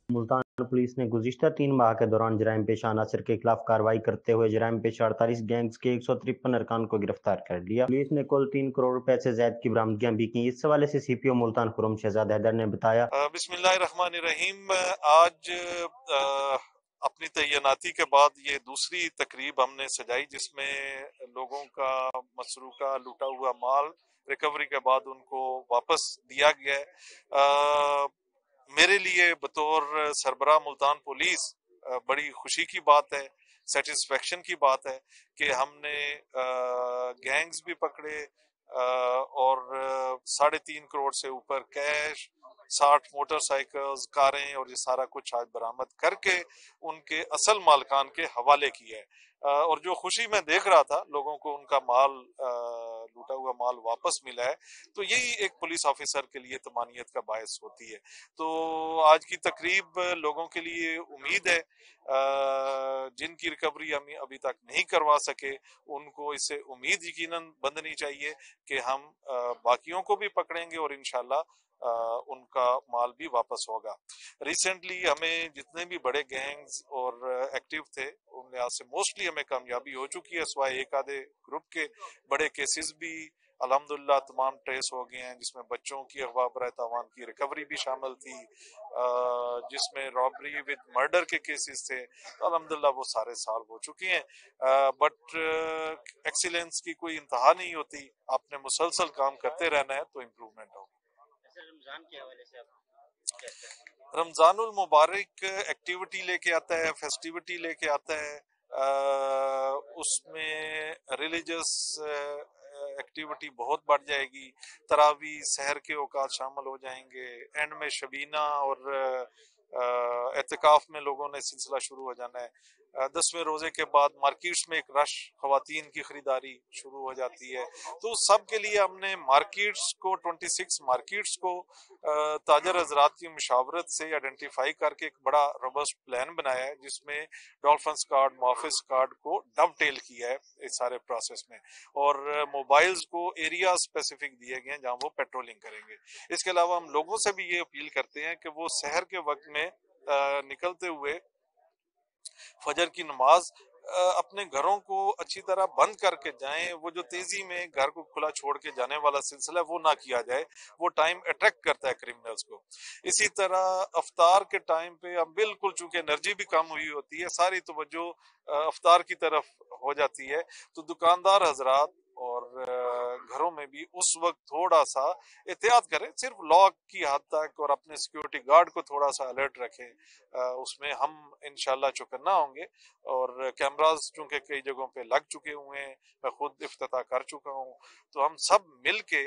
Multan police ने गुज़िश्ता 3 माह के दौरान जराइम पेश अनासर के खिलाफ कार्रवाई करते हुए जराइम पेश 48 गैंग्स के 153 अरकान को गिरफ्तार कर लिया। पुलिस ने कुल 3 करोड़ रुपए से ज्यादा की बरामदगियां भी की। इस हवाले से सीपीओ मुल्तान खुर्रम शहजाद हैदर ने बताया, बिस्मिल्लाहिर्रहमानिर्रहीम। आज अपनी तैनाती के बाद ये दूसरी तकरीब हमने सजाई जिसमें लोगों का मसरूका लूटा हुआ माल रिकवरी के बाद उनको वापस दिया गया है। मेरे लिए बतौर सरबराह मुल्तान पुलिस बड़ी खुशी की बात है, सेटिस्फेक्शन की बात है कि हमने गैंग्स भी पकड़े और 3.5 करोड़ से ऊपर कैश, 60 मोटरसाइकिल्स, कारें और ये सारा कुछ आज बरामद करके उनके असल मालिकान के हवाले किया है। और जो खुशी मैं देख रहा था लोगों को उनका माल लूटा हुआ माल वापस मिला है, तो यही एक पुलिस ऑफिसर के लिए तमानियत का बायस होती है। तो आज की तकरीब लोगों के लिए उम्मीद है, जिनकी रिकवरी हम अभी तक नहीं करवा सके उनको इससे उम्मीद यकीनन बंधनी चाहिए कि हम बाकियों को भी पकड़ेंगे और इंशाल्लाह उनका माल भी वापस होगा। रिसेंटली हमें जितने भी बड़े गैंग्स और एक्टिव थे उन लिहाज से मोस्टली हमें कामयाबी हो चुकी है, सिवाय एक आधे ग्रुप के। बड़े केसेस भी अल्हम्दुलिल्लाह तमाम ट्रेस हो गए हैं, जिसमें बच्चों की अगवा बराए तावान की रिकवरी भी शामिल थी, जिसमें रॉबरी विद मर्डर के केसेस थे, तो अल्हम्दुलिल्लाह वो सारे सॉल्व हो चुके हैं। बट एक्सीलेंस की कोई इंतहा नहीं होती, आपने मुसलसल काम करते रहना है तो इम्प्रूवमेंट होगी। रमजान के हवाले से रमजानुल मुबारक एक्टिविटी लेके आता है, फेस्टिविटी लेके आता है। उसमें रिलीजियस एक्टिविटी बहुत बढ़ जाएगी, तरावी सहर के औकात शामिल हो जाएंगे, एंड में शबीना और एतकाफ में लोगों ने सिलसिला शुरू हो जाना है। 10वें रोजे के बाद मार्केट्स में एक रश, खवातीन की खरीदारी शुरू हो जाती है। तो सब के लिए हमने मार्केट्स को 26 मार्केट्स को ताजर हजरात की मुशावरत से आइडेंटिफाई करके एक बड़ा रोबस्ट प्लान बनाया है, जिसमें डॉल्फिन्स कार्ड, मुहाफिज कार्ड को डबटेल किया है इस सारे प्रोसेस में, और मोबाइल्स को एरिया स्पेसिफिक दिए गए हैं जहां वो पेट्रोलिंग करेंगे। इसके अलावा हम लोगों से भी ये अपील करते हैं कि वो सहर के वक्त में निकलते हुए फजर की नमाज अपने घरों को अच्छी तरह बंद करके जाएं। वो जो तेजी में घर को खुला छोड़ के जाने वाला सिलसिला वो ना किया जाए, वो टाइम अट्रैक्ट करता है क्रिमिनल्स को। इसी तरह अफ्तार के टाइम पे अब बिल्कुल चूंकि एनर्जी भी कम हुई होती है, सारी तवज्जो अफ्तार की तरफ हो जाती है, तो दुकानदार हजरात और घरों में भी उस वक्त थोड़ा सा एहतियात करें, सिर्फ लॉक की हद तक, और अपने सिक्योरिटी गार्ड को थोड़ा सा अलर्ट रखें। उसमें हम इंशाल्लाह चौकन्ना होंगे, और कैमरास चूंकि कई जगहों पे लग चुके हुए हैं, मैं खुद इफ्तिताह कर चुका हूं, तो हम सब मिल के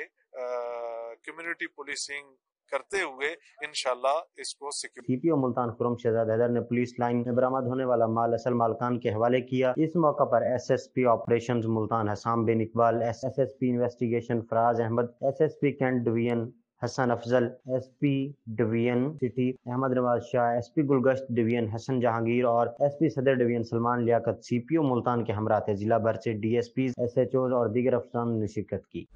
कम्युनिटी पुलिसिंग करते हुए इंशाल्लाह इसको सिक्योर। सीपीओ मुल्तान खुर्रम शहजाद हैदर ने पुलिस लाइन में बरामद होने वाला माल असल मालकान के हवाले किया। इस मौका पर SSP operations Multan Hassam bin Iqbal, SSP investigation Faraz Ahmad, SSP cantt division Hassan Afzal, SP division city Ahmad Nawaz Shah, SP Gulgasht division Hassan Jahangir और SP Saddar division Salman Liaqat CPO Multan के हमरा थे। जिला भर से डीएसपी, एसएचओ और दीगर अफसरान ने शिरकत की।